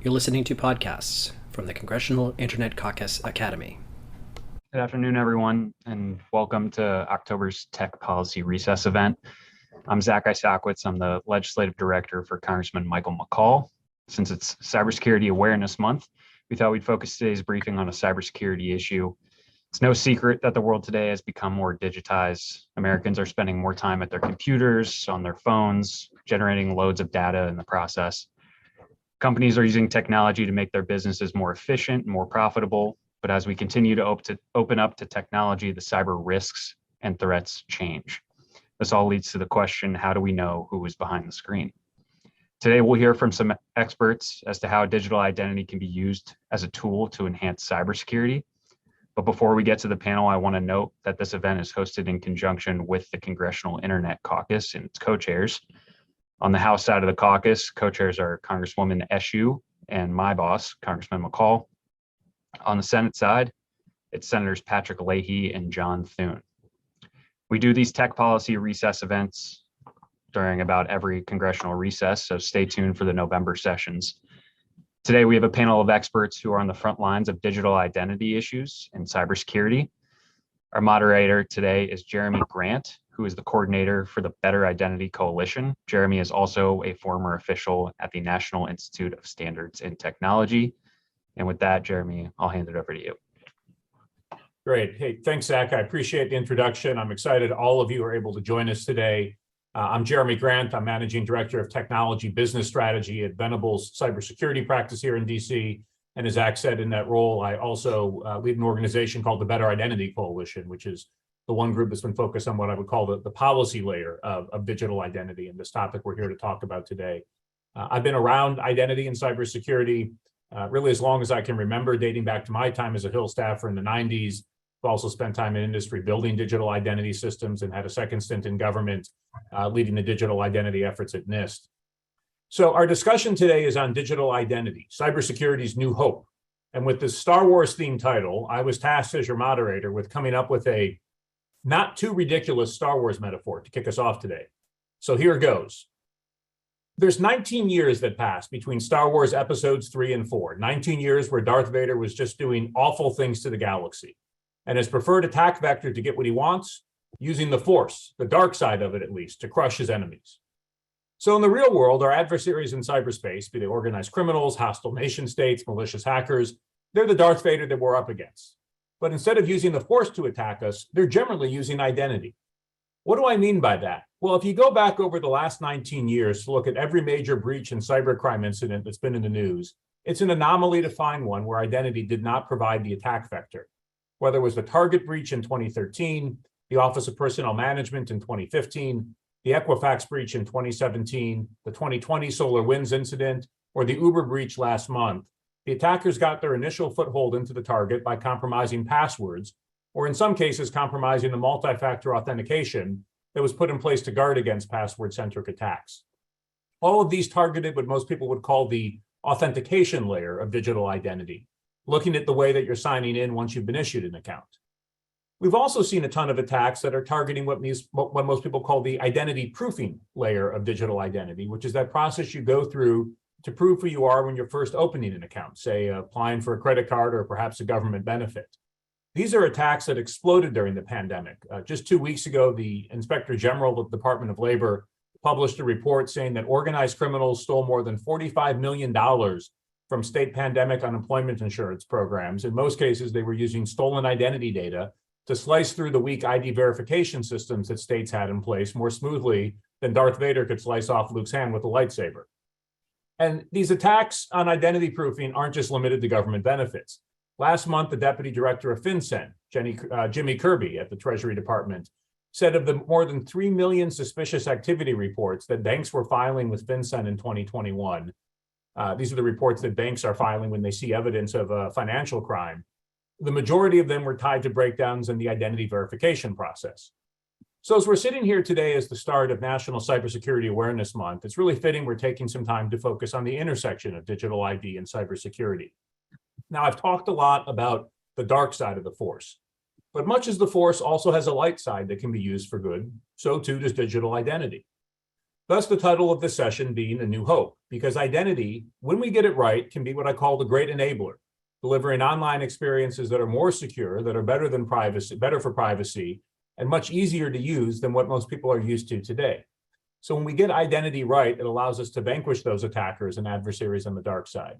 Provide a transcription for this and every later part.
You're listening to podcasts from the Congressional Internet Caucus Academy. Good afternoon, everyone, and welcome to October's Tech Policy Recess event. I'm Zach Isakowitz. I'm the Legislative Director for Congressman Michael McCall. Since it's Cybersecurity Awareness Month, we thought we'd focus today's briefing on a cybersecurity issue. It's no secret that the world today has become more digitized. Americans are spending more time at their computers, on their phones, generating loads of data in the process. Companies are using technology to make their businesses more efficient and more profitable. But as we continue to open up to technology, the cyber risks and threats change. This all leads to the question, how do we know who is behind the screen? Today, we'll hear from some experts as to how digital identity can be used as a tool to enhance cybersecurity. But before we get to the panel, I want to note that this event is hosted in conjunction with the Congressional Internet Caucus and its co-chairs. On the House side of the caucus, co-chairs are Congresswoman Eshoo and my boss, Congressman McCall. On the Senate side, it's Senators Patrick Leahy and John Thune. We do these tech policy recess events during about every congressional recess, so stay tuned for the November sessions. Today, we have a panel of experts who are on the front lines of digital identity issues and cybersecurity. Our moderator today is Jeremy Grant, who is the coordinator for the Better Identity Coalition. Jeremy is also a former official at the National Institute of Standards and Technology. And with that, Jeremy, I'll hand it over to you. Great. Hey, thanks, Zach. I appreciate the introduction. I'm excited all of you are able to join us today. I'm Jeremy Grant. I'm Managing Director of Technology Business Strategy at Venable's cybersecurity practice here in DC. And as Zach said, in that role, I also lead an organization called the Better Identity Coalition, which is the one group that's been focused on what I would call the policy layer of digital identity and this topic we're here to talk about today. I've been around identity and cybersecurity really as long as I can remember, dating back to my time as a Hill staffer in the 90s. I've also spent time in industry building digital identity systems and had a second stint in government leading the digital identity efforts at NIST. So our discussion today is on digital identity, cybersecurity's new hope. And with this Star Wars themed title, I was tasked as your moderator with coming up with a not too ridiculous Star Wars metaphor to kick us off today. So here goes. There's 19 years that passed between Star Wars episodes 3 and 4, 19 years where Darth Vader was just doing awful things to the galaxy. And his preferred attack vector to get what he wants, using the Force, the dark side of it at least, to crush his enemies. So in the real world, our adversaries in cyberspace, be they organized criminals, hostile nation states, malicious hackers, they're the Darth Vader that we're up against. But instead of using the Force to attack us, they're generally using identity. What do I mean by that? Well, if you go back over the last 19 years to look at every major breach and cybercrime incident that's been in the news, it's an anomaly to find one where identity did not provide the attack vector. Whether it was the Target breach in 2013, the Office of Personnel Management in 2015, the Equifax breach in 2017, the 2020 SolarWinds incident, or the Uber breach last month, the attackers got their initial foothold into the target by compromising passwords, or in some cases, compromising the multi-factor authentication that was put in place to guard against password-centric attacks. All of these targeted what most people would call the authentication layer of digital identity, looking at the way that you're signing in once you've been issued an account. We've also seen a ton of attacks that are targeting what most people call the identity proofing layer of digital identity, which is that process you go through to prove who you are when you're first opening an account, say applying for a credit card or perhaps a government benefit. These are attacks that exploded during the pandemic. Just 2 weeks ago, the Inspector General of the Department of Labor published a report saying that organized criminals stole more than $45 million from state pandemic unemployment insurance programs. In most cases, they were using stolen identity data to slice through the weak ID verification systems that states had in place more smoothly than Darth Vader could slice off Luke's hand with a lightsaber. And these attacks on identity proofing aren't just limited to government benefits. Last month, the Deputy Director of FinCEN, Jimmy Kirby at the Treasury Department, said of the more than 3 million suspicious activity reports that banks were filing with FinCEN in 2021, these are the reports that banks are filing when they see evidence of a financial crime, the majority of them were tied to breakdowns in the identity verification process. So as we're sitting here today as the start of National Cybersecurity Awareness Month, it's really fitting we're taking some time to focus on the intersection of digital ID and cybersecurity. Now, I've talked a lot about the dark side of the Force, but much as the Force also has a light side that can be used for good, so too does digital identity. Thus, the title of this session being A New Hope, because identity, when we get it right, can be what I call the great enabler, delivering online experiences that are more secure, that are better than privacy, better for privacy, and much easier to use than what most people are used to today. So when we get identity right, it allows us to vanquish those attackers and adversaries on the dark side.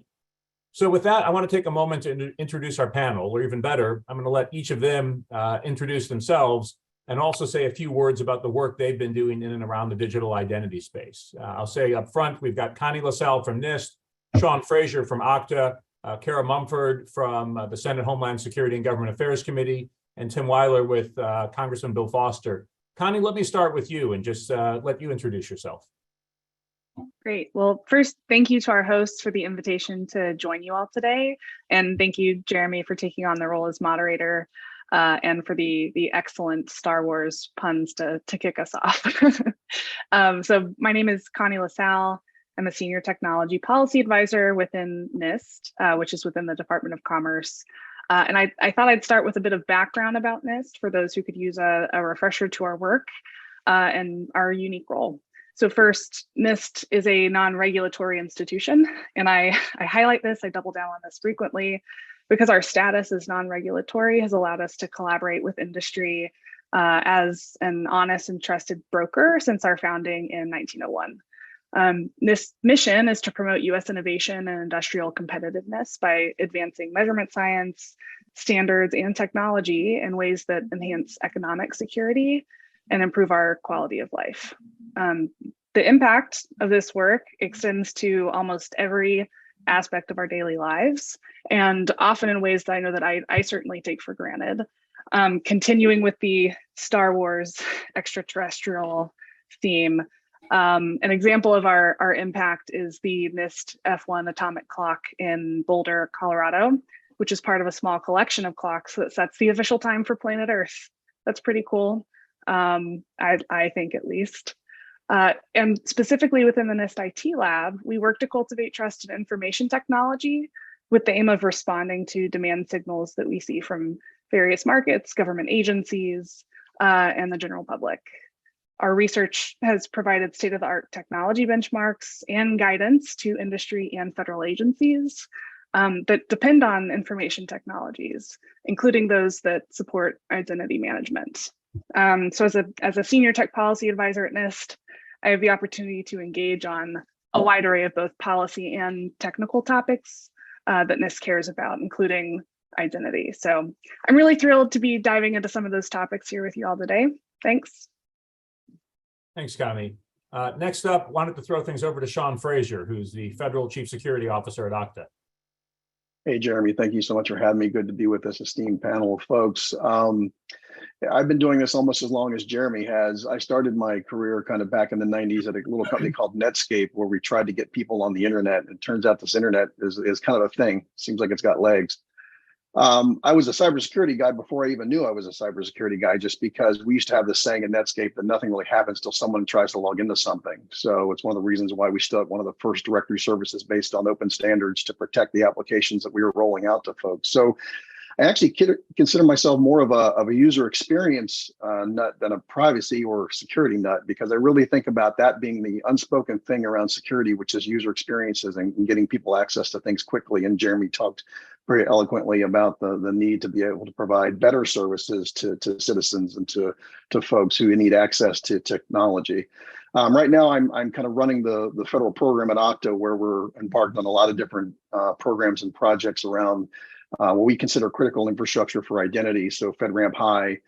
So with that, I want to take a moment to introduce our panel, or even better, I'm going to let each of them introduce themselves and also say a few words about the work they've been doing in and around the digital identity space. I'll say up front, we've got Connie LaSalle from NIST, Sean Frazier from Okta, Kara Mumford from the Senate Homeland Security and Government Affairs Committee, and Tim Weiler with Congressman Bill Foster. Connie, let me start with you and just let you introduce yourself. Great. Well, first, thank you to our hosts for the invitation to join you all today. And thank you, Jeremy, for taking on the role as moderator and for the excellent Star Wars puns to kick us off. So my name is Connie LaSalle. I'm a senior technology policy advisor within NIST, which is within the Department of Commerce. And I thought I'd start with a bit of background about NIST for those who could use a refresher to our work and our unique role. So first, NIST is a non-regulatory institution, and I highlight this, I double down on this frequently, because our status as non-regulatory has allowed us to collaborate with industry as an honest and trusted broker since our founding in 1901. This mission is to promote US innovation and industrial competitiveness by advancing measurement science, standards, and technology in ways that enhance economic security and improve our quality of life. The impact of this work extends to almost every aspect of our daily lives, and often in ways that I know that I certainly take for granted. Continuing with the Star Wars extraterrestrial theme, an example of our impact is the NIST F1 atomic clock in Boulder, Colorado, which is part of a small collection of clocks that sets the official time for planet Earth. That's pretty cool. I think at least. And specifically within the NIST IT lab, we work to cultivate trust in information technology with the aim of responding to demand signals that we see from various markets, government agencies, and the general public. Our research has provided state-of-the-art technology benchmarks and guidance to industry and federal agencies that depend on information technologies, including those that support identity management. So as a senior tech policy advisor at NIST, I have the opportunity to engage on a wide array of both policy and technical topics that NIST cares about, including identity. So I'm really thrilled to be diving into some of those topics here with you all today. Thanks. Thanks, Connie. Next up, wanted to throw things over to Sean Frazier, who's the Federal Chief Security Officer at Okta. Hey, Jeremy, thank you so much for having me. Good to be with this esteemed panel of folks. I've been doing this almost as long as Jeremy has. I started my career kind of back in the 90s at a little company called Netscape, where we tried to get people on the internet. And it turns out this internet is kind of a thing. Seems like it's got legs. I was a cybersecurity guy before I even knew I was a cybersecurity guy, just because we used to have this saying in Netscape that nothing really happens till someone tries to log into something. So it's one of the reasons why we stood one of the first directory services based on open standards to protect the applications that we were rolling out to folks. So I actually consider myself more of a user experience nut than a privacy or security nut, because I really think about that being the unspoken thing around security, which is user experiences and getting people access to things quickly. And Jeremy talked very eloquently about the need to be able to provide better services to citizens and to folks who need access to technology. Right now, I'm kind of running the federal program at Okta, where we're embarked on a lot of different programs and projects around what we consider critical infrastructure for identity. So FedRAMP High,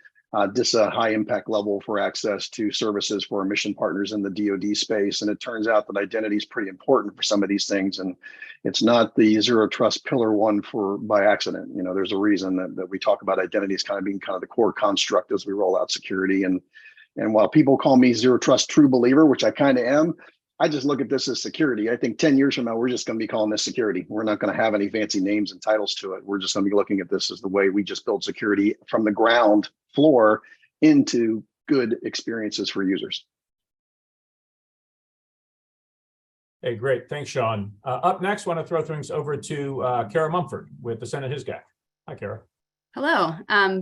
DISA high impact level for access to services for our mission partners in the DoD space. And it turns out that identity is pretty important for some of these things. And it's not the zero trust pillar one by accident. You know, there's a reason that we talk about identity as kind of being kind of the core construct as we roll out security. And while people call me zero trust true believer, which I kind of am, I just look at this as security. I think 10 years from now, we're just going to be calling this security. We're not going to have any fancy names and titles to it. We're just going to be looking at this as the way we just build security from the ground floor into good experiences for users. Hey, great. Thanks, Sean. Up next, I want to throw things over to Kara Mumford with the Senate HISGAC. Hi, Kara. Hello.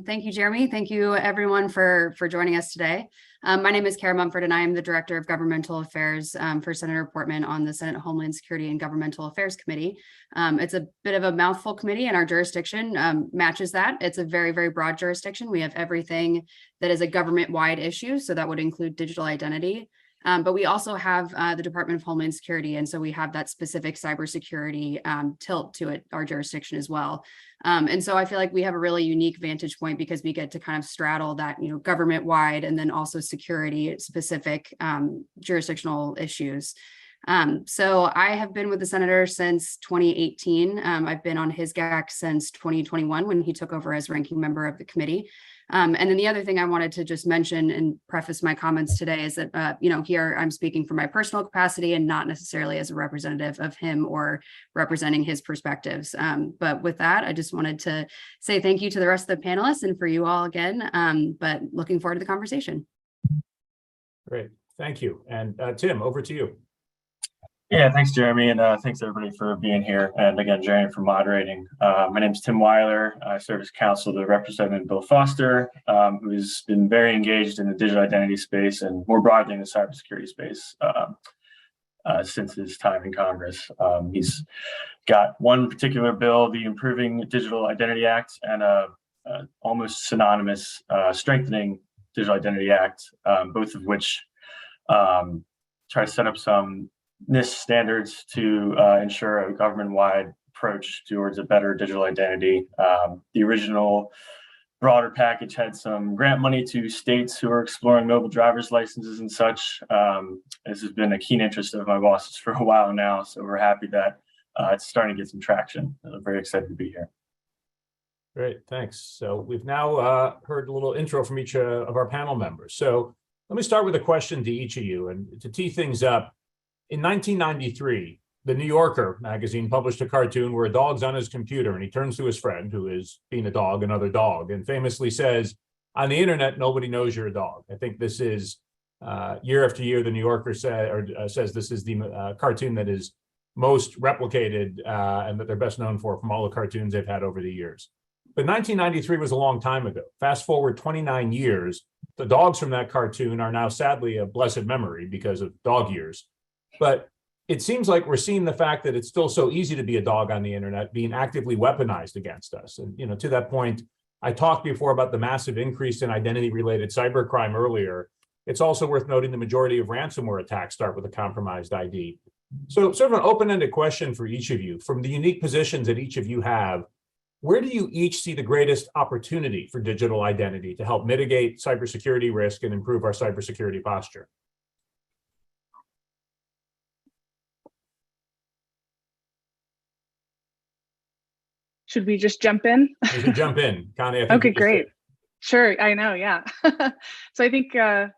Thank you, Jeremy. Thank you, everyone, for joining us today. My name is Kara Mumford, and I am the Director of Governmental Affairs for Senator Portman on the Senate Homeland Security and Governmental Affairs Committee. It's a bit of a mouthful committee, and our jurisdiction matches that. It's a very, very broad jurisdiction. We have everything that is a government-wide issue, so that would include digital identity. But we also have the Department of Homeland Security, and so we have that specific cybersecurity tilt to it, our jurisdiction as well. And so I feel like we have a really unique vantage point because we get to kind of straddle that, government-wide and then also security-specific jurisdictional issues. So I have been with the senator since 2018. I've been on his GAC since 2021 when he took over as ranking member of the committee. And then the other thing I wanted to just mention and preface my comments today is that, here I'm speaking from my personal capacity and not necessarily as a representative of him or representing his perspectives. But with that, I just wanted to say thank you to the rest of the panelists and for you all again, but looking forward to the conversation. Great, thank you. And Tim, over to you. Yeah, thanks, Jeremy, and thanks everybody for being here. And again, Jeremy for moderating. My name is Tim Weiler. I serve as counsel to Representative Bill Foster, who's been very engaged in the digital identity space and more broadly in the cybersecurity space since his time in Congress. He's got one particular bill, the Improving Digital Identity Act, and a almost synonymous Strengthening Digital Identity Act, both of which try to set up some NIST standards to ensure a government-wide approach towards a better digital identity. The original broader package had some grant money to states who are exploring mobile driver's licenses and such. This has been a keen interest of my bosses for a while now, so we're happy that it's starting to get some traction. I'm very excited to be here. Great, thanks. So we've now heard a little intro from each of our panel members. So let me start with a question to each of you, and to tee things up. In 1993, the New Yorker magazine published a cartoon where a dog's on his computer and he turns to his friend, who is being a dog, another dog, and famously says, on the internet, nobody knows you're a dog. I think this is year after year, the New Yorker says this is the cartoon that is most replicated and that they're best known for from all the cartoons they've had over the years. But 1993 was a long time ago. Fast forward 29 years, the dogs from that cartoon are now sadly a blessed memory because of dog years. But it seems like we're seeing the fact that it's still so easy to be a dog on the internet being actively weaponized against us. And, to that point, I talked before about the massive increase in identity-related cybercrime earlier. It's also worth noting the majority of ransomware attacks start with a compromised ID. So sort of an open-ended question for each of you, from the unique positions that each of you have, where do you each see the greatest opportunity for digital identity to help mitigate cybersecurity risk and improve our cybersecurity posture? Should we just jump in? You can jump in, Connie. Okay, great. Sure, I know, yeah. So I think the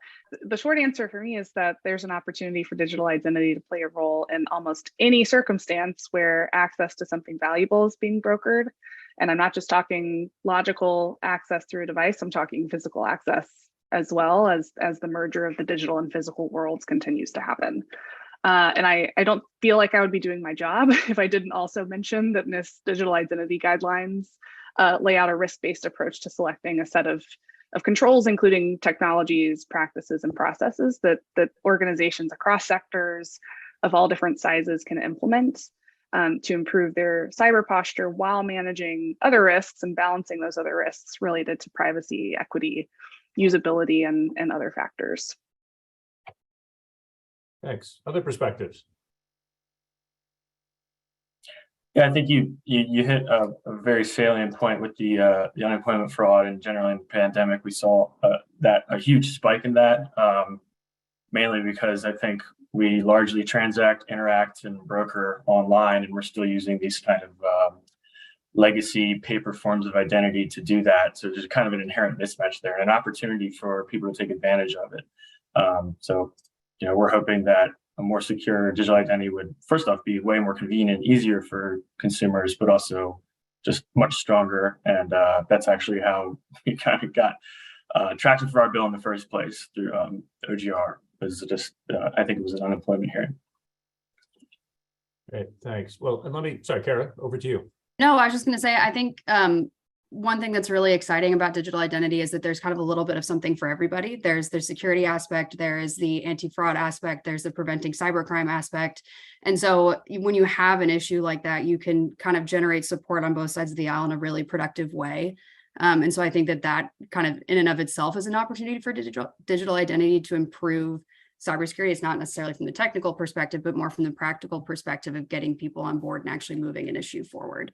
short answer for me is that there's an opportunity for digital identity to play a role in almost any circumstance where access to something valuable is being brokered. And I'm not just talking logical access through a device, I'm talking physical access as well, as the merger of the digital and physical worlds continues to happen. And I don't feel like I would be doing my job if I didn't also mention that NIST digital identity guidelines lay out a risk-based approach to selecting a set of controls, including technologies, practices, and processes that organizations across sectors of all different sizes can implement to improve their cyber posture while managing other risks and balancing those other risks related to privacy, equity, usability, and other factors. Thanks. Other perspectives? Yeah, I think you hit a very salient point with the unemployment fraud, and generally in the pandemic, we saw a huge spike in that, mainly because I think we largely transact, interact, and broker online, and we're still using these kind of legacy paper forms of identity to do that. So there's kind of an inherent mismatch there and an opportunity for people to take advantage of it. So we're hoping that a more secure digital identity would, first off, be way more convenient, easier for consumers, but also just much stronger. And that's actually how we kind of got traction for our bill in the first place through OGR. It was just, I think it was an unemployment hearing. Great, thanks. Well, and sorry, Kara, over to you. No, I was just going to say, I think one thing that's really exciting about digital identity is that there's kind of a little bit of something for everybody. There's the security aspect, there is the anti-fraud aspect, there's the preventing cybercrime aspect. And so when you have an issue like that, you can kind of generate support on both sides of the aisle in a really productive way. And so I think that that kind of in and of itself is an opportunity for digital identity to improve cybersecurity. It's not necessarily from the technical perspective, but more from the practical perspective of getting people on board and actually moving an issue forward.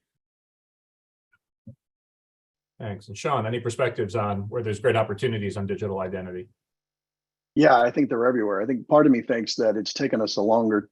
Thanks. And Sean, any perspectives on where there's great opportunities on digital identity? Yeah, I think they're everywhere. I think part of me thinks that it's taken us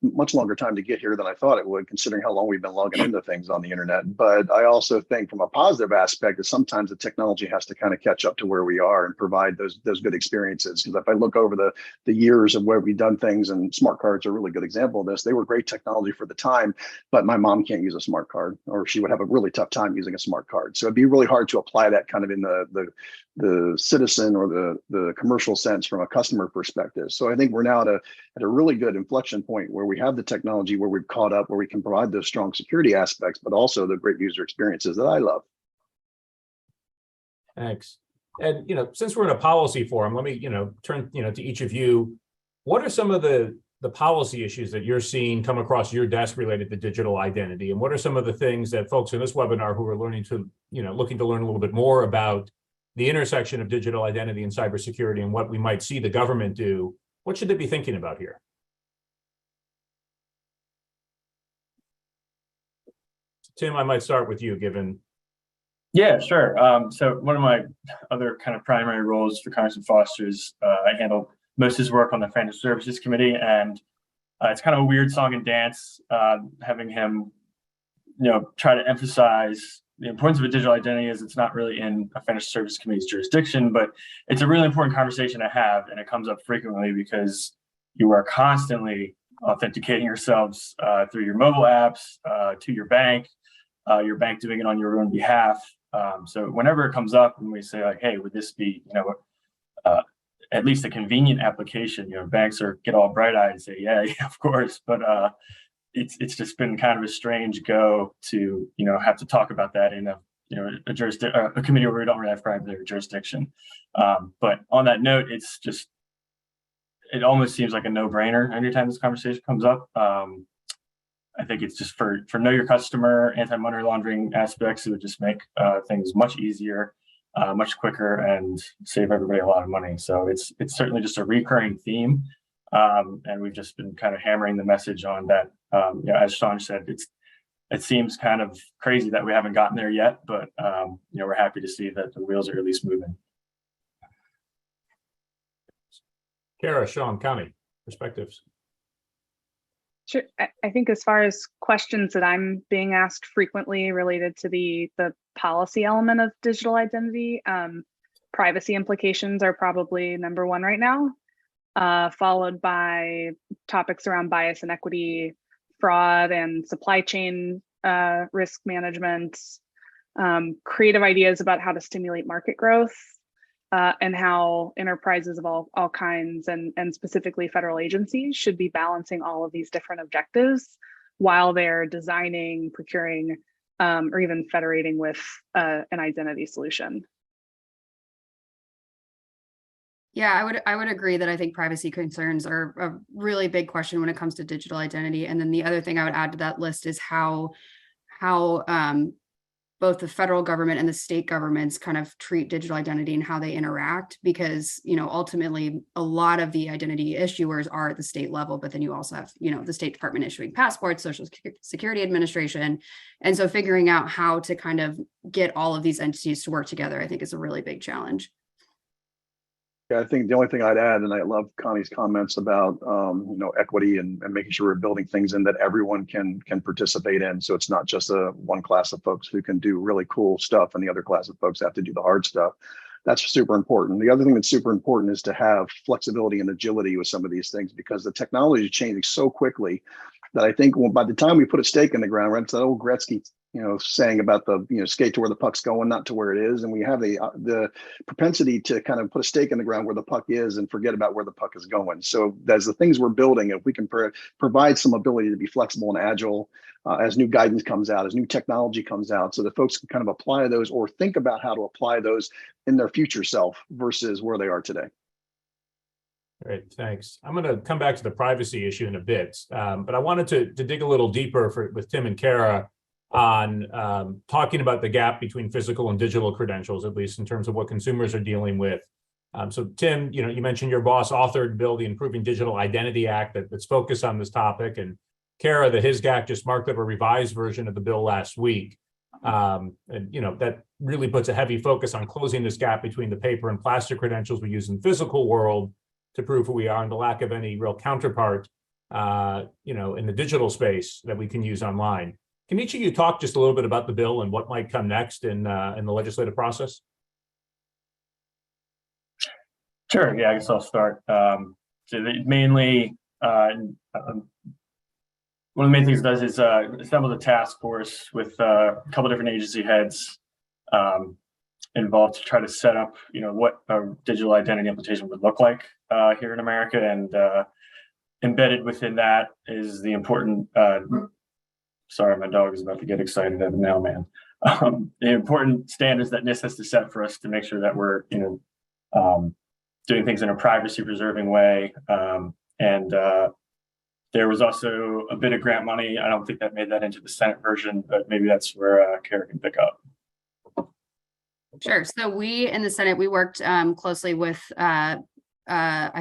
much longer time to get here than I thought it would, considering how long we've been logging into things on the internet. But I also think from a positive aspect that sometimes the technology has to kind of catch up to where we are and provide those good experiences. Because if I look over the years of where we've done things, and smart cards are a really good example of this, they were great technology for the time, but my mom can't use a smart card, or she would have a really tough time using a smart card. So it'd be really hard to apply that kind of in the citizen or the commercial sense from a customer perspective. So I think we're now at a really good inflection point where we have the technology, where we've caught up, where we can provide those strong security aspects, but also the great user experiences that I love. Thanks. And, since we're in a policy forum, let me, turn, to each of you. What are some of the policy issues that you're seeing come across your desk related to digital identity? And what are some of the things that folks in this webinar who are looking to learn a little bit more about the intersection of digital identity and cybersecurity and what we might see the government do, what should they be thinking about here? Tim, I might start with you, given. Yeah, sure. So one of my other kind of primary roles for Congressman Foster is I handle most of his work on the Financial Services Committee, and it's kind of a weird song and dance having him, try to emphasize the importance of a digital identity is it's not really in a Financial Services Committee's jurisdiction, but it's a really important conversation to have, and it comes up frequently because you are constantly authenticating yourselves through your mobile apps to your bank doing it on your own behalf. So whenever it comes up and we say like, hey, would this be, at least a convenient application, banks get all bright-eyed and say, yeah, of course, but it's just been kind of a strange go to have to talk about that in a committee where we don't really have primary jurisdiction. But on that note, it almost seems like a no-brainer anytime this conversation comes up. I think it's just for know your customer, anti-money laundering aspects, it would just make things much easier, much quicker, and save everybody a lot of money. So it's certainly just a recurring theme. And we've just been kind of hammering the message on that. As Sean said, it seems kind of crazy that we haven't gotten there yet, but we're happy to see that the wheels are at least moving. Kara, Sean, Connie, perspectives. Sure. I think as far as questions that I'm being asked frequently related to the policy element of digital identity, privacy implications are probably number one right now, followed by topics around bias and equity, fraud and supply chain risk management, creative ideas about how to stimulate market growth, and how enterprises of all kinds and specifically federal agencies should be balancing all of these different objectives while they're designing, procuring, or even federating with an identity solution. Yeah, I would agree that I think privacy concerns are a really big question when it comes to digital identity. And then the other thing I would add to that list is how both the federal government and the state governments kind of treat digital identity and how they interact, because, ultimately a lot of the identity issuers are at the state level, but then you also have, the State Department issuing passports, Social Security Administration. And so figuring out how to kind of get all of these entities to work together, I think is a really big challenge. Yeah, I think the only thing I'd add, and I love Connie's comments about equity and making sure we're building things in that everyone can participate in. So it's not just one class of folks who can do really cool stuff and the other class of folks have to do the hard stuff. That's super important. The other thing that's super important is to have flexibility and agility with some of these things, because the technology is changing so quickly that I think by the time we put a stake in the ground, right, it's that old Gretzky saying about the skate to where the puck's going, not to where it is, and we have the propensity to kind of put a stake in the ground where the puck is and forget about where the puck is going. So as the things we're building, if we can provide some ability to be flexible and agile as new guidance comes out, as new technology comes out, so that folks can kind of apply those or think about how to apply those in their future self versus where they are today. Great, thanks. I'm going to come back to the privacy issue in a bit, but I wanted to dig a little deeper with Tim and Kara on talking about the gap between physical and digital credentials, at least in terms of what consumers are dealing with. So Tim, you mentioned your boss authored Bill, the Improving Digital Identity Act that's focused on this topic, and Kara, the HISGAC just marked up a revised version of the bill last week. And that really puts a heavy focus on closing this gap between the paper and plastic credentials we use in the physical world to prove who we are, and the lack of any real counterpart, in the digital space that we can use online. Can each of you talk just a little bit about the bill and what might come next in the legislative process? Sure. Yeah, I guess I'll start. Mainly, one of the main things it does is assemble a task force with a couple different agency heads involved to try to set up, what a digital identity implementation would look like here in America. And embedded within that is the important, sorry, my dog is about to get excited at the mailman. The important standards that NIST has to set for us to make sure that we're, doing things in a privacy preserving way. And there was also a bit of grant money. I don't think that made that into the Senate version, but maybe that's where Kara can pick up. Sure. So we in the Senate, we worked closely with, I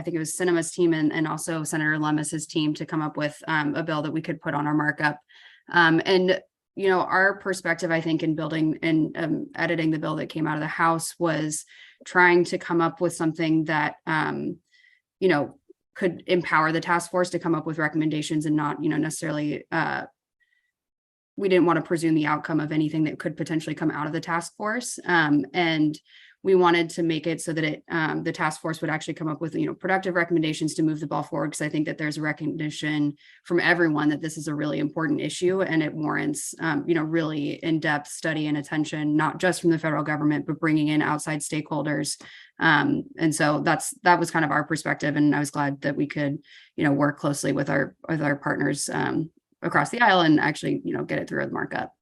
think it was Sinema's team and also Senator Lummis's team to come up with a bill that we could put on our markup. And, our perspective, I think, in building and editing the bill that came out of the House was trying to come up with something that, could empower the task force to come up with recommendations and not, necessarily, we didn't want to presume the outcome of anything that could potentially come out of the task force. And we wanted to make it so that the task force would actually come up with, productive recommendations to move the ball forward. Because I think that there's a recognition from everyone that this is a really important issue and it warrants, really in-depth study and attention, not just from the federal government, but bringing in outside stakeholders. And so that was kind of our perspective. And I was glad that we could, work closely with our partners across the aisle and actually, get it through the markup.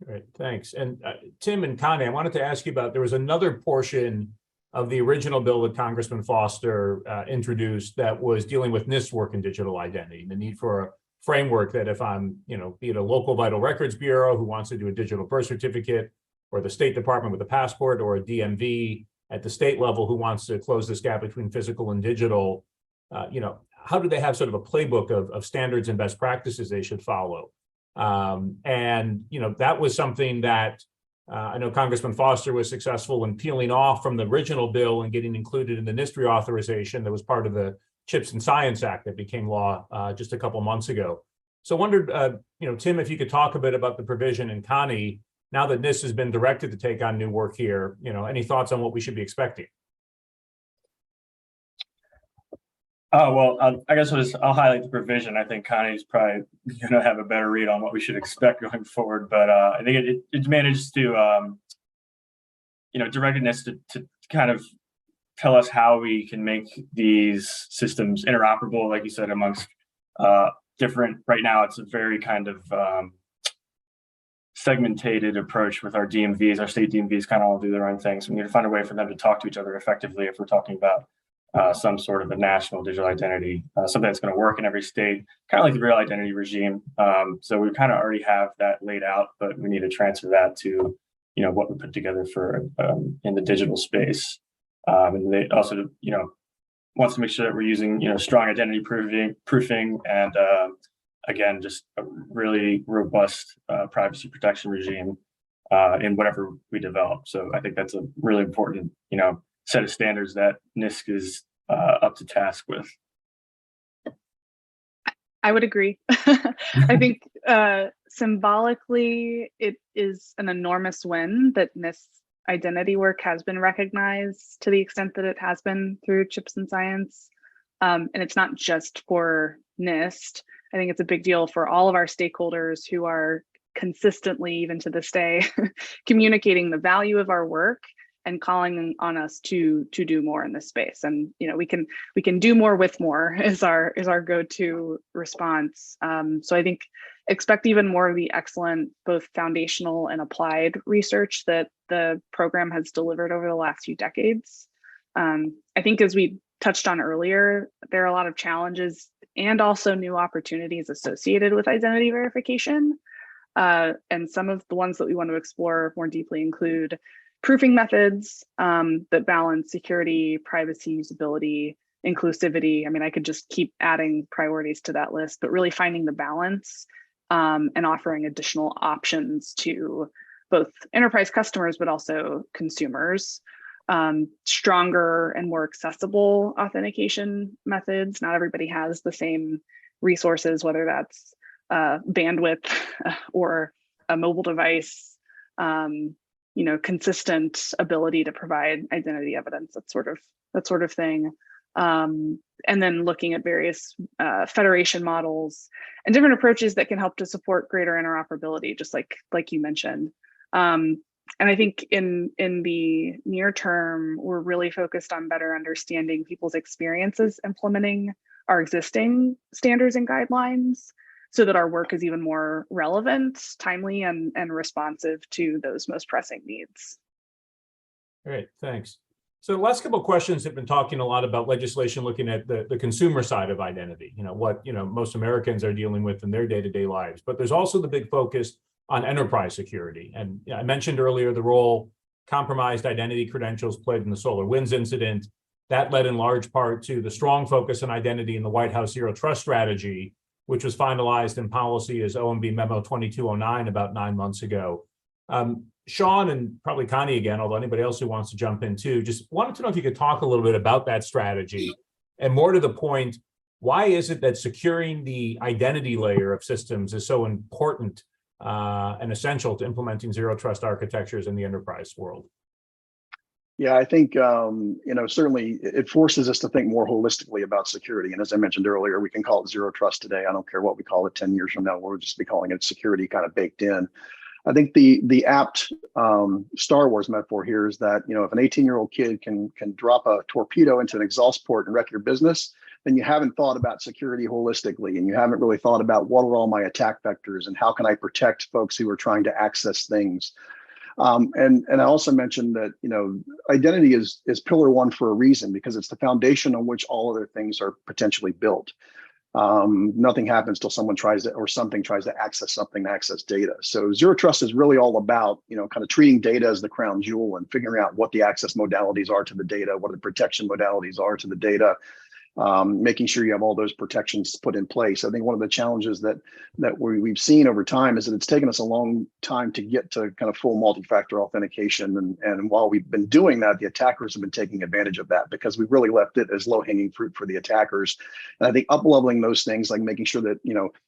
Great, thanks. And Tim and Connie, I wanted to ask you about, there was another portion of the original bill that Congressman Foster introduced that was dealing with NIST work in digital identity, the need for a framework that if I'm, be it a local vital records bureau who wants to do a digital birth certificate, or the State Department with a passport, or a DMV at the state level who wants to close this gap between physical and digital, how do they have sort of a playbook of standards and best practices they should follow? And that was something that I know Congressman Foster was successful in peeling off from the original bill and getting included in the NIST reauthorization that was part of the Chips and Science Act that became law just a couple months ago. So I wondered, Tim, if you could talk a bit about the provision, and Connie, now that NIST has been directed to take on new work here, any thoughts on what we should be expecting? Oh, well, I guess I'll highlight the provision. I think Connie's probably going to have a better read on what we should expect going forward. But I think it managed to, direct NIST to kind of tell us how we can make these systems interoperable, like you said, amongst different, right now it's a very kind of segmented approach with our DMVs. Our state DMVs kind of all do their own things. We need to find a way for them to talk to each other effectively if we're talking about some sort of a national digital identity, something that's going to work in every state, kind of like the real identity regime. So we kind of already have that laid out, but we need to transfer that to, what we put together for in the digital space. And they also, wants to make sure that we're using, strong identity proofing and again, just a really robust privacy protection regime in whatever we develop. So I think that's a really important, set of standards that NIST is up to task with. I would agree. I think symbolically, it is an enormous win that NIST identity work has been recognized to the extent that it has been through Chips and Science. And it's not just for NIST. I think it's a big deal for all of our stakeholders who are consistently, even to this day, communicating the value of our work and calling on us to do more in this space. And we can do more with more is our go-to response. So I think expect even more of the excellent both foundational and applied research that the program has delivered over the last few decades. I think, as we touched on earlier, there are a lot of challenges and also new opportunities associated with identity verification. And some of the ones that we want to explore more deeply include proofing methods that balance security, privacy, usability, inclusivity. I mean, I could just keep adding priorities to that list, but really finding the balance and offering additional options to both enterprise customers, but also consumers. Stronger and more accessible authentication methods. Not everybody has the same resources, whether that's bandwidth or a mobile device, consistent ability to provide identity evidence, that sort of thing. And then looking at various federation models and different approaches that can help to support greater interoperability, just like you mentioned. And I think in the near term, we're really focused on better understanding people's experiences implementing our existing standards and guidelines so that our work is even more relevant, timely, and responsive to those most pressing needs. Great, thanks. So the last couple of questions have been talking a lot about legislation looking at the consumer side of identity, what most Americans are dealing with in their day-to-day lives. But there's also the big focus on enterprise security. And I mentioned earlier the role compromised identity credentials played in the SolarWinds incident. That led in large part to the strong focus on identity in the White House Zero Trust strategy, which was finalized in policy as OMB Memo 2209 about 9 months ago. Sean, and probably Connie again, although anybody else who wants to jump in too, just wanted to know if you could talk a little bit about that strategy, and more to the point, why is it that securing the identity layer of systems is so important and essential to implementing zero trust architectures in the enterprise world? Yeah, I think, certainly it forces us to think more holistically about security. And as I mentioned earlier, we can call it zero trust today. I don't care what we call it 10 years from now, we'll just be calling it security kind of baked in. I think the apt Star Wars metaphor here is that, if an 18-year-old kid can drop a torpedo into an exhaust port and wreck your business, then you haven't thought about security holistically, and you haven't really thought about what are all my attack vectors and how can I protect folks who are trying to access things. And I also mentioned that, identity is pillar one for a reason, because it's the foundation on which all other things are potentially built. Nothing happens till someone tries to, or something tries to access something, to access data. So zero trust is really all about, kind of treating data as the crown jewel and figuring out what the access modalities are to the data, what the protection modalities are to the data, making sure you have all those protections put in place. I think one of the challenges that we've seen over time is that it's taken us a long time to get to kind of full multi-factor authentication. And while we've been doing that, the attackers have been taking advantage of that because we've really left it as low-hanging fruit for the attackers. And I think up-leveling those things, like making sure that,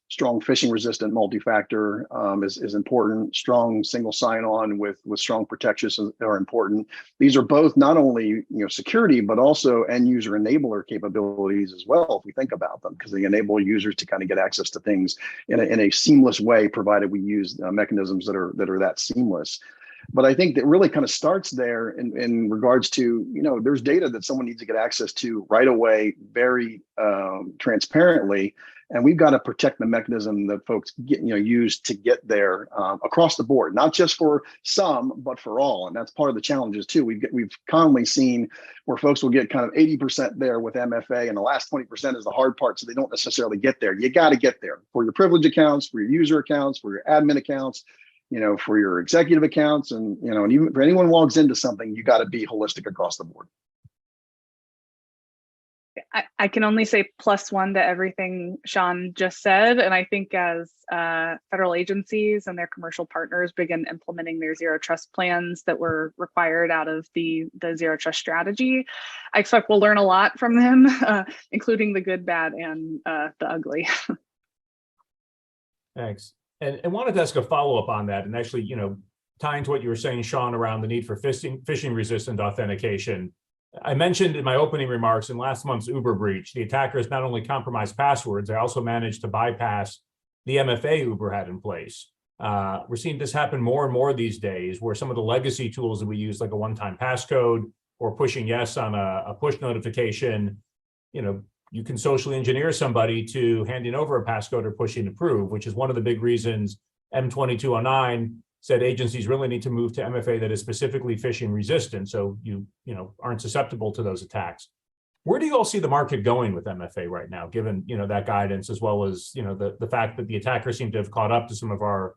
strong phishing resistant multi-factor is important. Strong single sign-on with strong protections are important. These are both not only security, but also end user enabler capabilities as well, if we think about them, because they enable users to kind of get access to things in a seamless way, provided we use mechanisms that are that seamless. But I think that really kind of starts there in regards to, there's data that someone needs to get access to right away, very transparently. And we've got to protect the mechanism that folks use to get there across the board, not just for some, but for all. And that's part of the challenges too. We've commonly seen where folks will get kind of 80% there with MFA, and the last 20% is the hard part. So they don't necessarily get there. You got to get there for your privilege accounts, for your user accounts, for your admin accounts, for your executive accounts, and and even for anyone who logs into something, you got to be holistic across the board. I can only say +1 to everything Sean just said. And I think as federal agencies and their commercial partners begin implementing their zero trust plans that were required out of the zero trust strategy, I expect we'll learn a lot from them, including the good, bad, and the ugly. Thanks. And wanted to ask a follow-up on that, and actually, tying to what you were saying, Sean, around the need for phishing resistant authentication. I mentioned in my opening remarks in last month's Uber breach, the attackers not only compromised passwords, they also managed to bypass the MFA Uber had in place. We're seeing this happen more and more these days, where some of the legacy tools that we use, like a one-time passcode or pushing yes on a push notification, you can socially engineer somebody to handing over a passcode or pushing approve, which is one of the big reasons M2209 said agencies really need to move to MFA that is specifically phishing resistant, so you aren't susceptible to those attacks. Where do you all see the market going with MFA right now, given that guidance, as well as the fact that the attackers seem to have caught up to some of our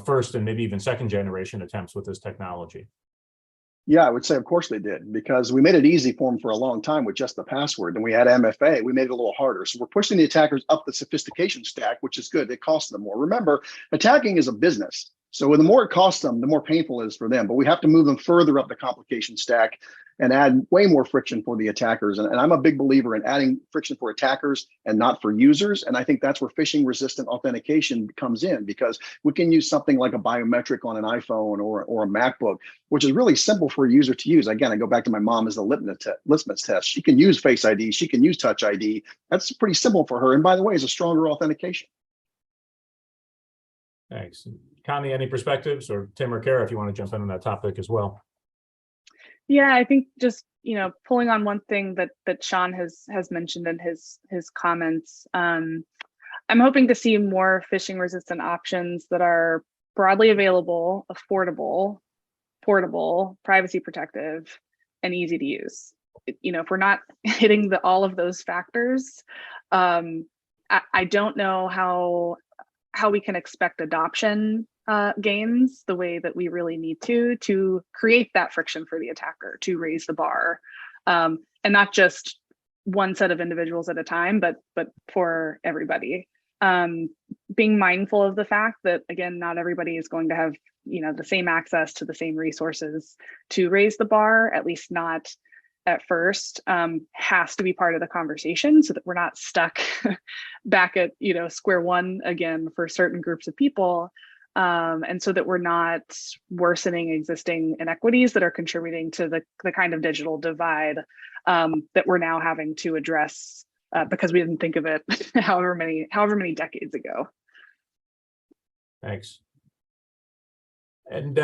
first and maybe even second generation attempts with this technology? Yeah, I would say, of course they did, because we made it easy for them for a long time with just the password. And we had MFA, we made it a little harder. So we're pushing the attackers up the sophistication stack, which is good. It costs them more. Remember, attacking is a business. So the more it costs them, the more painful it is for them. But we have to move them further up the complication stack and add way more friction for the attackers. And I'm a big believer in adding friction for attackers and not for users. And I think that's where phishing resistant authentication comes in, because we can use something like a biometric on an iPhone or a MacBook, which is really simple for a user to use. Again, I go back to my mom as the litmus test. She can use Face ID, she can use Touch ID. That's pretty simple for her. And by the way, it's a stronger authentication. Thanks. Connie, any perspectives, or Tim or Kara, if you want to jump in on that topic as well? Yeah, I think just pulling on one thing that Sean has mentioned in his comments. I'm hoping to see more phishing resistant options that are broadly available, affordable, portable, privacy protective, and easy to use. If we're not hitting all of those factors, I don't know how we can expect adoption gains the way that we really need to create that friction for the attacker, to raise the bar, and not just one set of individuals at a time, but for everybody. Being mindful of the fact that, again, not everybody is going to have the same access to the same resources to raise the bar, at least not at first, has to be part of the conversation, so that we're not stuck back at square one again for certain groups of people. And so that we're not worsening existing inequities that are contributing to the kind of digital divide that we're now having to address because we didn't think of it however many decades ago. Thanks. And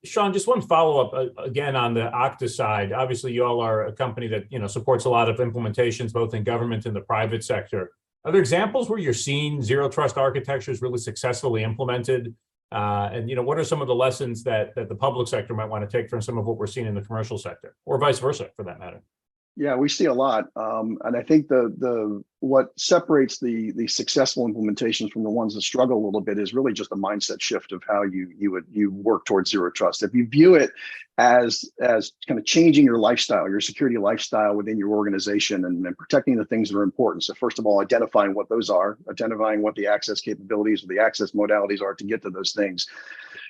Sean, just one follow-up again on the Okta side. Obviously, you all are a company that supports a lot of implementations both in government and the private sector. Are there examples where you're seeing zero trust architectures really successfully implemented? And what are some of the lessons that the public sector might want to take from some of what we're seeing in the commercial sector, or vice versa, for that matter? Yeah, we see a lot, and I think what separates the successful implementations from the ones that struggle a little bit is really just a mindset shift of how you work towards zero trust. If you view it as kind of changing your lifestyle, your security lifestyle within your organization, and protecting the things that are important. So first of all, identifying what those are, identifying what the access capabilities or the access modalities are to get to those things.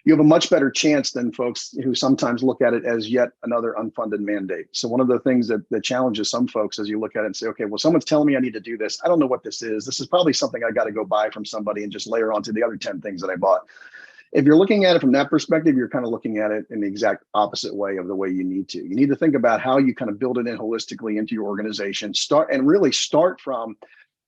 You have a much better chance than folks who sometimes look at it as yet another unfunded mandate. So one of the things that challenges some folks as you look at it and say, okay, well, someone's telling me I need to do this. I don't know what this is. This is probably something I got to go buy from somebody and just layer onto the other 10 things that I bought. If you're looking at it from that perspective, you're kind of looking at it in the exact opposite way of the way you need to. You need to think about how you kind of build it in holistically into your organization. Start from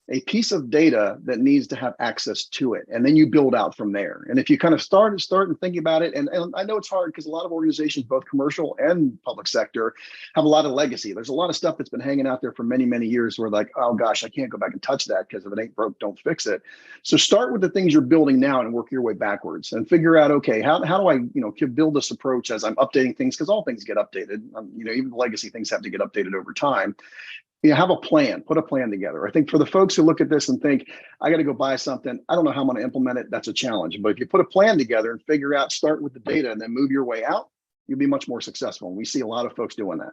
a piece of data that needs to have access to it, and then you build out from there. And if you kind of start and think about it, and I know it's hard because a lot of organizations, both commercial and public sector, have a lot of legacy. There's a lot of stuff that's been hanging out there for many, many years where like, oh gosh, I can't go back and touch that because if it ain't broke, don't fix it. So start with the things you're building now and work your way backwards and figure out, okay, how do I build this approach as I'm updating things, because all things get updated. Even the legacy things have to get updated over time. Have a plan, put a plan together. I think for the folks who look at this and think, I got to go buy something, I don't know how I'm going to implement it, that's a challenge. But if you put a plan together and figure out, start with the data and then move your way out, you'll be much more successful. And we see a lot of folks doing that.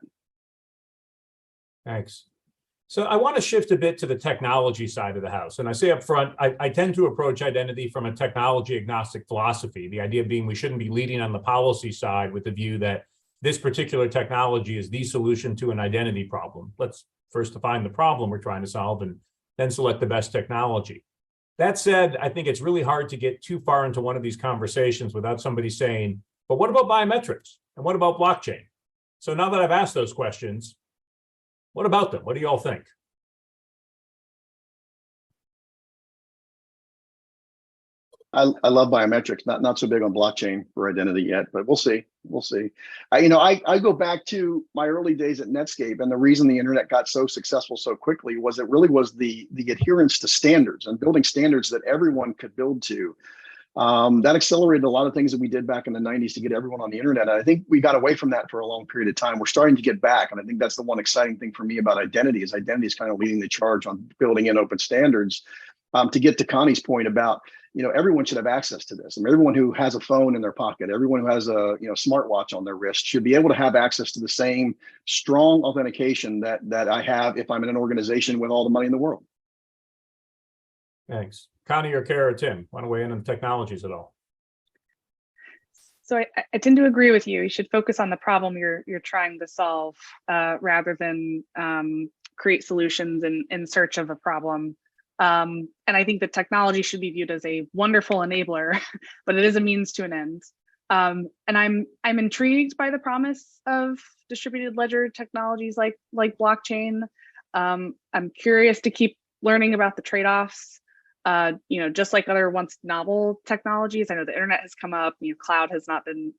Thanks. So I want to shift a bit to the technology side of the house. And I say up front, I tend to approach identity from a technology agnostic philosophy. The idea being we shouldn't be leading on the policy side with the view that this particular technology is the solution to an identity problem. Let's first define the problem we're trying to solve and then select the best technology. That said, I think it's really hard to get too far into one of these conversations without somebody saying, but what about biometrics? And what about blockchain? So now that I've asked those questions, what about them? What do you all think? I love biometrics. Not so big on blockchain for identity yet, but we'll see. We'll see. I go back to my early days at Netscape, and the reason the internet got so successful so quickly was it really was the adherence to standards and building standards that everyone could build to. That accelerated a lot of things that we did back in the 90s to get everyone on the internet. And I think we got away from that for a long period of time. We're starting to get back. And I think that's the one exciting thing for me about identity is kind of leading the charge on building in open standards. To get to Connie's point about, everyone should have access to this. I mean, everyone who has a phone in their pocket, everyone who has a smartwatch on their wrist should be able to have access to the same strong authentication that I have if I'm in an organization with all the money in the world. Thanks. Connie or Kara or Tim, want to weigh in on the technologies at all? So I tend to agree with you. You should focus on the problem you're trying to solve rather than create solutions in search of a problem. And I think that technology should be viewed as a wonderful enabler, but it is a means to an end. And I'm intrigued by the promise of distributed ledger technologies like blockchain. I'm curious to keep learning about the trade-offs. Just like other once novel technologies, I know the internet has come up. Cloud has not been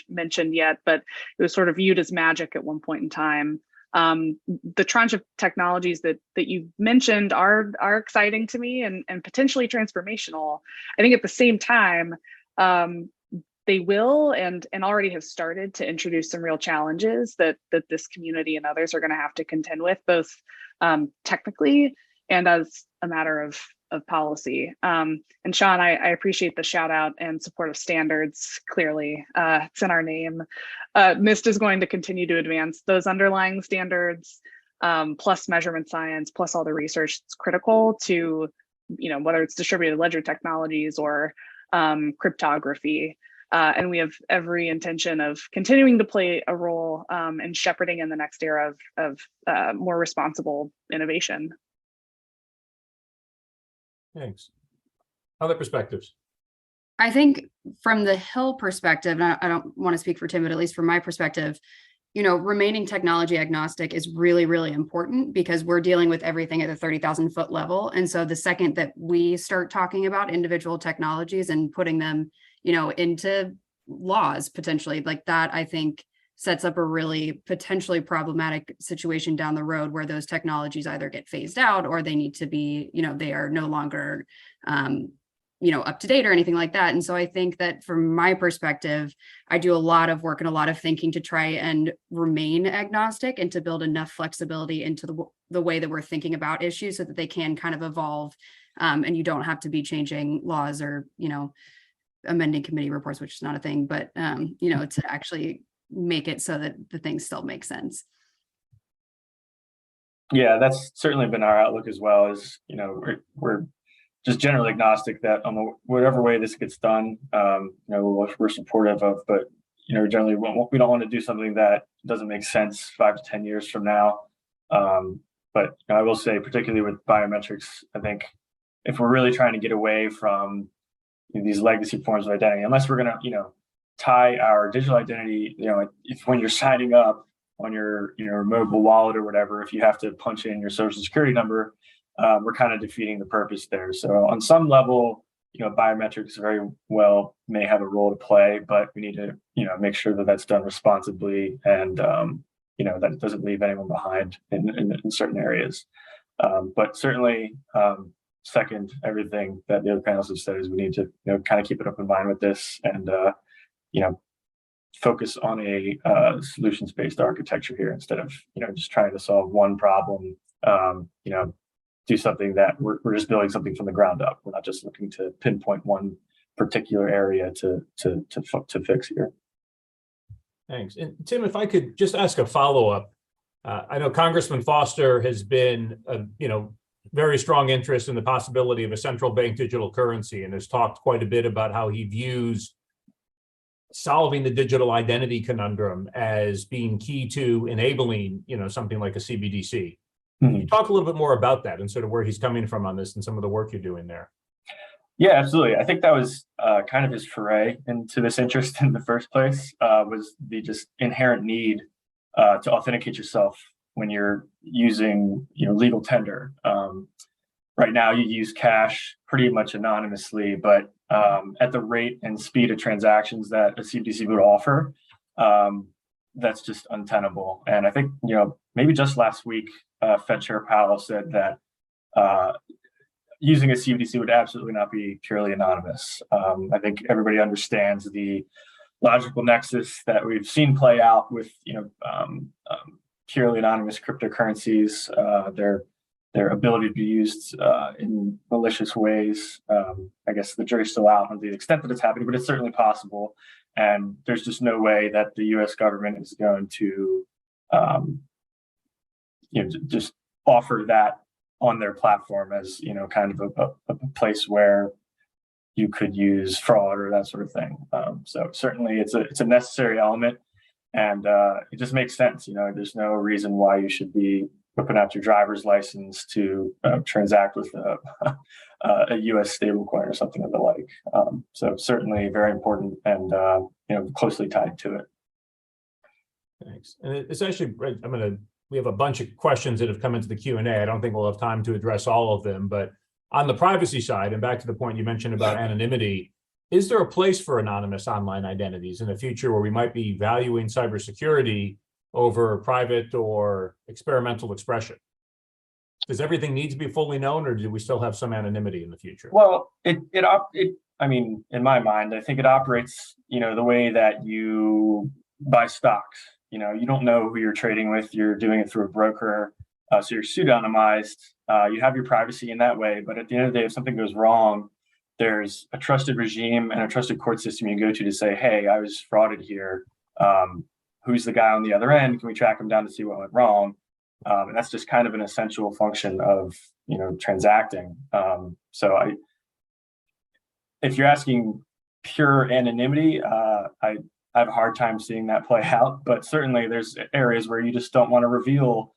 mentioned yet, but it was sort of viewed as magic at one point in time. The tranche of technologies that you mentioned are exciting to me and potentially transformational. I think at the same time, they will and already have started to introduce some real challenges that this community and others are going to have to contend with, both technically and as a matter of policy. And Sean, I appreciate the shout out and support of standards. Clearly, it's in our name. NIST is going to continue to advance those underlying standards, plus measurement science, plus all the research that's critical to, whether it's distributed ledger technologies or cryptography. And we have every intention of continuing to play a role in shepherding in the next era of more responsible innovation. Thanks. Other perspectives? I think from the Hill perspective, and I don't want to speak for Tim, but at least from my perspective, remaining technology agnostic is really, really important because we're dealing with everything at the 30,000 foot level. And so the second that we start talking about individual technologies and putting them, into laws potentially like that, I think sets up a really potentially problematic situation down the road where those technologies either get phased out or they need to be, they are no longer, up to date or anything like that. And so I think that from my perspective, I do a lot of work and a lot of thinking to try and remain agnostic and to build enough flexibility into the way that we're thinking about issues so that they can kind of evolve and you don't have to be changing laws or, amending committee reports, which is not a thing, but, to actually make it so that the things still make sense. Yeah, that's certainly been our outlook as well. Is we're just generally agnostic that on whatever way this gets done, we're supportive of. But generally we don't want to do something that doesn't make sense 5 to 10 years from now. But I will say, particularly with biometrics, I think if we're really trying to get away from these legacy forms of identity, unless we're going to tie our digital identity, if when you're signing up on your mobile wallet or whatever, if you have to punch in your social security number, we're kind of defeating the purpose there. So on some level, biometrics very well may have a role to play, but we need to make sure that that's done responsibly and that it doesn't leave anyone behind in certain areas. But certainly second everything that the other panels have said is we need to kind of keep an open mind with this and focus on a solutions-based architecture here instead of just trying to solve one problem. Do something that we're just building something from the ground up. We're not just looking to pinpoint one particular area to fix here. Thanks. And Tim, if I could just ask a follow-up. I know Congressman Foster has been very strong interest in the possibility of a central bank digital currency and has talked quite a bit about how he views solving the digital identity conundrum as being key to enabling, something like a CBDC. Can you talk a little bit more about that and sort of where he's coming from on this and some of the work you're doing there? Yeah, absolutely. I think that was kind of his foray into this interest in the first place, was the just inherent need to authenticate yourself when you're using legal tender. Right now you use cash pretty much anonymously, but at the rate and speed of transactions that a CBDC would offer, that's just untenable. And I think, maybe just last week, Fed Chair Powell said that using a CBDC would absolutely not be purely anonymous. I think everybody understands the logical nexus that we've seen play out with, purely anonymous cryptocurrencies, their ability to be used in malicious ways. I guess the jury's still out on the extent that it's happening, but it's certainly possible. And there's just no way that the U.S. government is going to, just offer that on their platform as, kind of a place where you could use fraud or that sort of thing. So certainly it's a necessary element, and it just makes sense. There's no reason why you should be whipping out your driver's license to transact with a U.S. stablecoin or something of the like. So certainly very important and closely tied to it. Thanks. And it's actually, we have a bunch of questions that have come into the Q&A. I don't think we'll have time to address all of them, but on the privacy side, and back to the point you mentioned about anonymity, is there a place for anonymous online identities in the future where we might be valuing cybersecurity over private or experimental expression? Does everything need to be fully known, or do we still have some anonymity in the future? Well, I mean, in my mind, I think it operates, the way that you buy stocks. You don't know who you're trading with. You're doing it through a broker. So you're pseudonymized. You have your privacy in that way. But at the end of the day, if something goes wrong, there's a trusted regime and a trusted court system you can go to say, hey, I was frauded here. Who's the guy on the other end? Can we track him down to see what went wrong? And that's just kind of an essential function of, transacting. If you're asking pure anonymity, I have a hard time seeing that play out, but certainly there's areas where you just don't want to reveal,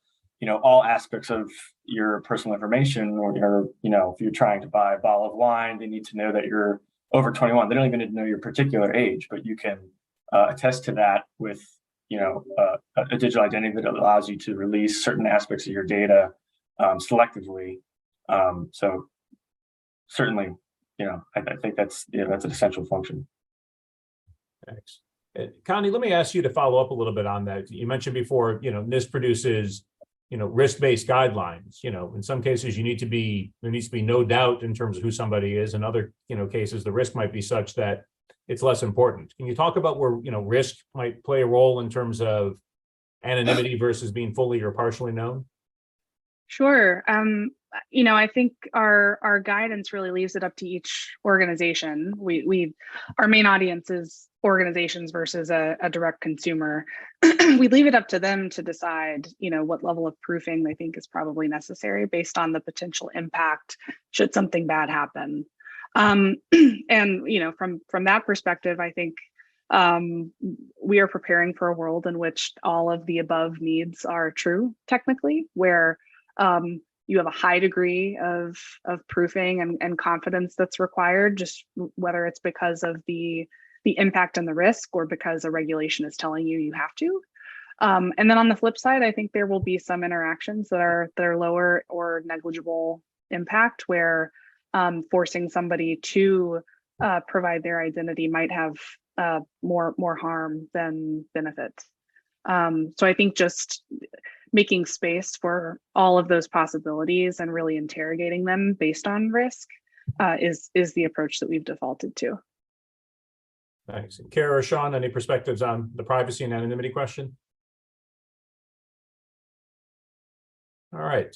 all aspects of your personal information, or if you're trying to buy a bottle of wine, they need to know that you're over 21. They don't even need to know your particular age, but you can attest to that with, a digital identity that allows you to release certain aspects of your data selectively. So certainly, I think that's an essential function. Thanks. Connie, let me ask you to follow up a little bit on that. You mentioned before, NIST produces, risk-based guidelines. In some cases, there needs to be no doubt in terms of who somebody is. In other, cases, the risk might be such that it's less important. Can you talk about where, risk might play a role in terms of anonymity versus being fully or partially known? Sure. I think our guidance really leaves it up to each organization. Our main audience is organizations versus a direct consumer. We leave it up to them to decide, what level of proofing they think is probably necessary based on the potential impact should something bad happen. And from that perspective, I think we are preparing for a world in which all of the above needs are true, technically, where you have a high degree of proofing and confidence that's required, just whether it's because of the impact and the risk or because a regulation is telling you have to. And then on the flip side, I think there will be some interactions that are lower or negligible impact, where forcing somebody to provide their identity might have more harm than benefit. So I think just making space for all of those possibilities and really interrogating them based on risk is the approach that we've defaulted to. Thanks. Kara or Sean, any perspectives on the privacy and anonymity question? All right.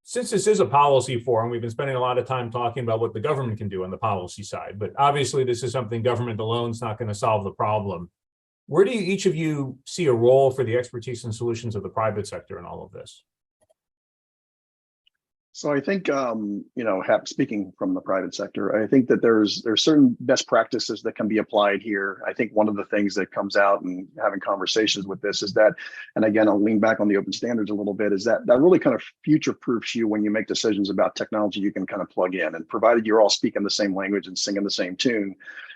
Since this is a policy forum, we've been spending a lot of time talking about what the government can do on the policy side, but obviously this is something government alone is not going to solve the problem. Where do each of you see a role for the expertise and solutions of the private sector in all of this? So I think, speaking from the private sector, I think that there's certain best practices that can be applied here. I think one of the things that comes out and having conversations with this is that, and again, I'll lean back on the open standards a little bit, is that really kind of future-proofs you when you make decisions about technology you can kind of plug in. And provided you're all speaking the same language and singing the same tune,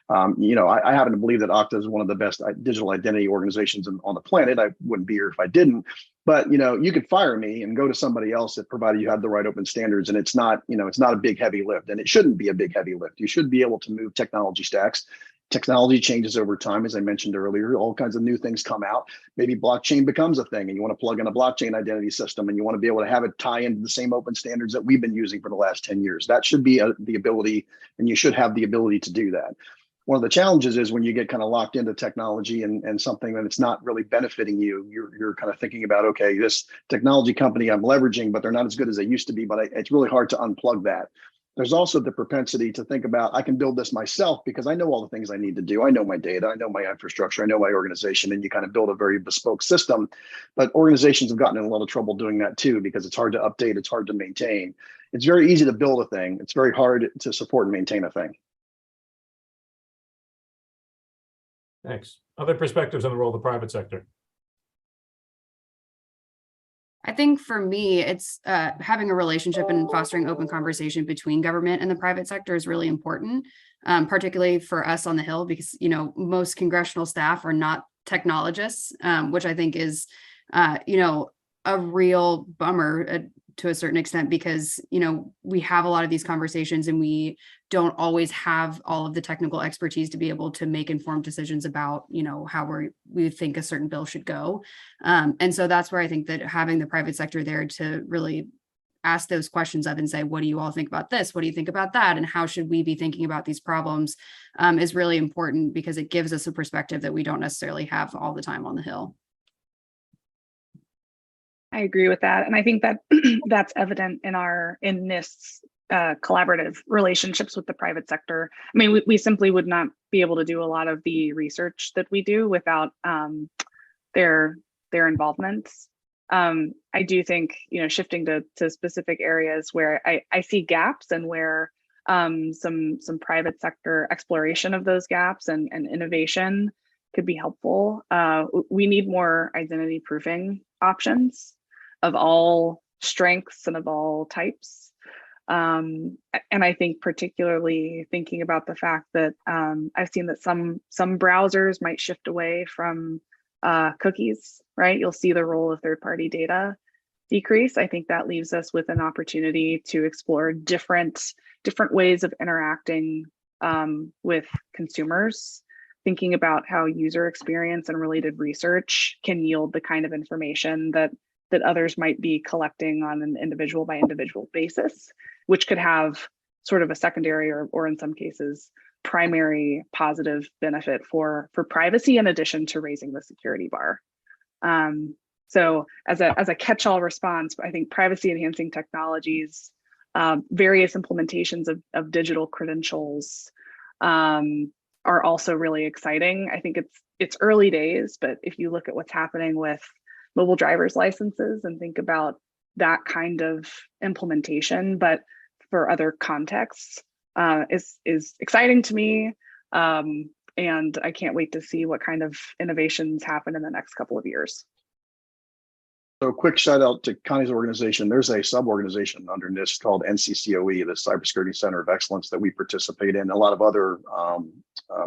I happen to believe that Okta is one of the best digital identity organizations on the planet. I wouldn't be here if I didn't. But you could fire me and go to somebody else that provided you had the right open standards, and it's not a big heavy lift, and it shouldn't be a big heavy lift. You should be able to move technology stacks. Technology changes over time, as I mentioned earlier. All kinds of new things come out. Maybe blockchain becomes a thing, and you want to plug in a blockchain identity system, and you want to be able to have it tie into the same open standards that we've been using for the last 10 years. That should be the ability, and you should have the ability to do that. One of the challenges is when you get kind of locked into technology and something that it's not really benefiting you, you're kind of thinking about, okay, this technology company I'm leveraging, but they're not as good as they used to be, but it's really hard to unplug that. There's also the propensity to think about, I can build this myself because I know all the things I need to do. I know my data, I know my infrastructure, I know my organization, and you kind of build a very bespoke system. But organizations have gotten in a lot of trouble doing that too, because it's hard to update, it's hard to maintain. It's very easy to build a thing. It's very hard to support and maintain a thing. Thanks. Other perspectives on the role of the private sector? I think for me, it's having a relationship and fostering open conversation between government and the private sector is really important, particularly for us on the Hill, because, most congressional staff are not technologists, which I think is, a real bummer to a certain extent, because, we have a lot of these conversations and we don't always have all of the technical expertise to be able to make informed decisions about, how we think a certain bill should go. And so that's where I think that having the private sector there to really ask those questions of and say, what do you all think about this? What do you think about that? And how should we be thinking about these problems is really important, because it gives us a perspective that we don't necessarily have all the time on the Hill. I agree with that. And I think that that's evident in NIST's collaborative relationships with the private sector. I mean, we simply would not be able to do a lot of the research that we do without their involvement. I do think, shifting to specific areas where I see gaps and where some private sector exploration of those gaps and innovation could be helpful. We need more identity proofing options of all strengths and of all types. And I think particularly thinking about the fact that I've seen that some browsers might shift away from cookies, right? You'll see the role of third-party data decrease. I think that leaves us with an opportunity to explore different ways of interacting with consumers, thinking about how user experience and related research can yield the kind of information that others might be collecting on an individual by individual basis, which could have sort of a secondary or in some cases primary positive benefit for privacy, in addition to raising the security bar. So as a catch-all response, I think privacy enhancing technologies, various implementations of digital credentials are also really exciting. I think it's early days, but if you look at what's happening with mobile driver's licenses and think about that kind of implementation, but for other contexts, is exciting to me. And I can't wait to see what kind of innovations happen in the next couple of years. So quick shout out to Connie's organization. There's a sub-organization under NIST called NCCOE, the Cybersecurity Center of Excellence, that we participate in. A lot of other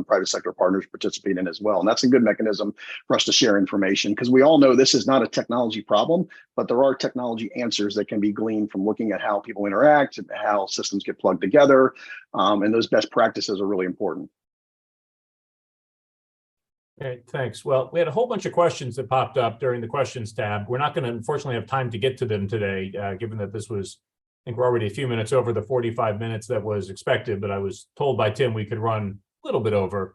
private sector partners participate in as well. And that's a good mechanism for us to share information, because we all know this is not a technology problem, but there are technology answers that can be gleaned from looking at how people interact and how systems get plugged together. And those best practices are really important. Okay, thanks. Well, we had a whole bunch of questions that popped up during the questions tab. We're not going to unfortunately have time to get to them today, given that this was, I think we're already a few minutes over the 45 minutes that was expected, but I was told by Tim we could run a little bit over.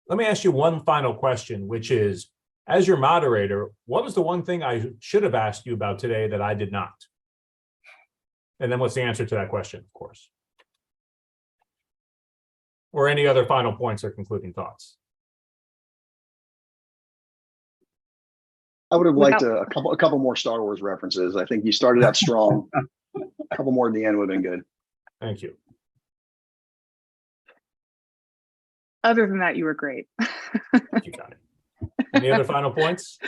Let me ask you one final question, which is, as your moderator, what was the one thing I should have asked you about today that I did not? And then what's the answer to that question, of course? Or any other final points or concluding thoughts? I would have liked a couple more Star Wars references. I think you started out strong. A couple more at the end would have been good. Thank you. Other than that, you were great. You got it. Any other final points?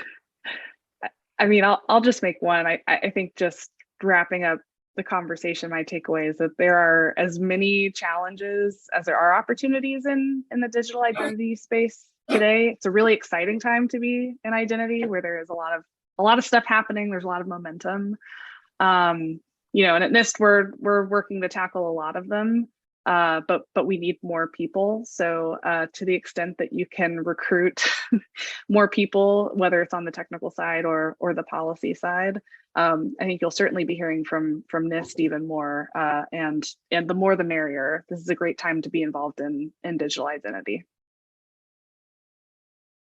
I mean, I'll just make one. I think just wrapping up the conversation, my takeaway is that there are as many challenges as there are opportunities in the digital identity space today. It's a really exciting time to be in identity, where there is a lot of stuff happening. There's a lot of momentum. You know, and at NIST, we're working to tackle a lot of them, but we need more people. So to the extent that you can recruit more people, whether it's on the technical side or the policy side, I think you'll certainly be hearing from NIST even more. And the more the merrier. This is a great time to be involved in digital identity.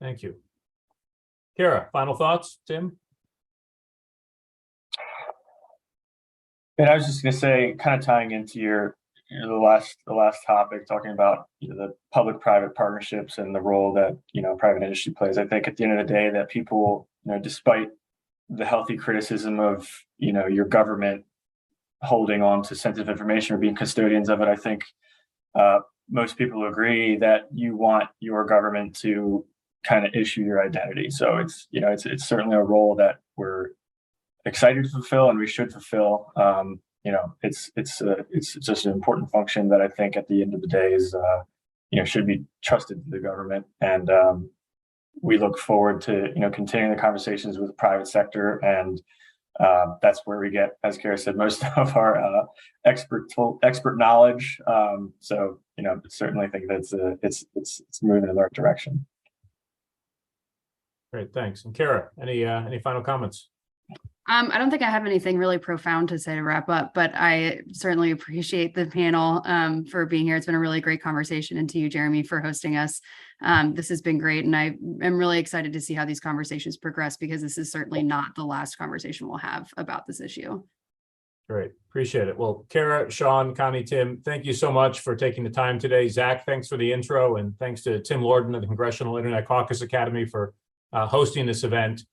Thank you. Kara, final thoughts, Tim? And I was just going to say, kind of tying into the last topic, talking about the public-private partnerships and the role that private industry plays. I think at the end of the day, that people, despite the healthy criticism of your government holding on to sensitive information or being custodians of it, I think most people agree that you want your government to kind of issue your identity. So it's certainly a role that we're excited to fulfill, and we should fulfill. It's just an important function that I think at the end of the day is should be trusted to the government, and we look forward to continuing the conversations with the private sector, and that's where we get, as Kara said, most of our expert knowledge. So certainly think that's it's moving in the right direction. Great, thanks. And Kara, any final comments? I don't think I have anything really profound to say to wrap up, but I certainly appreciate the panel for being here. It's been a really great conversation, and to you, Jeremy, for hosting us. This has been great, and I am really excited to see how these conversations progress, because this is certainly not the last conversation we'll have about this issue. Great, appreciate it. Well, Kara, Sean, Connie, Tim, thank you so much for taking the time today. Zach, thanks for the intro, and thanks to Tim Lorden of the Congressional Internet Caucus Academy for hosting this event.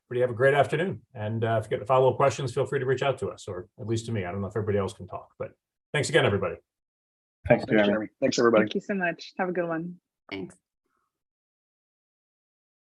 Everybody have a great afternoon. And if you get follow-up questions, feel free to reach out to us, or at least to me. I don't know if everybody else can talk, but thanks again, everybody. Thanks, Jeremy. Thanks, everybody. Thank you so much. Have a good one. Thanks.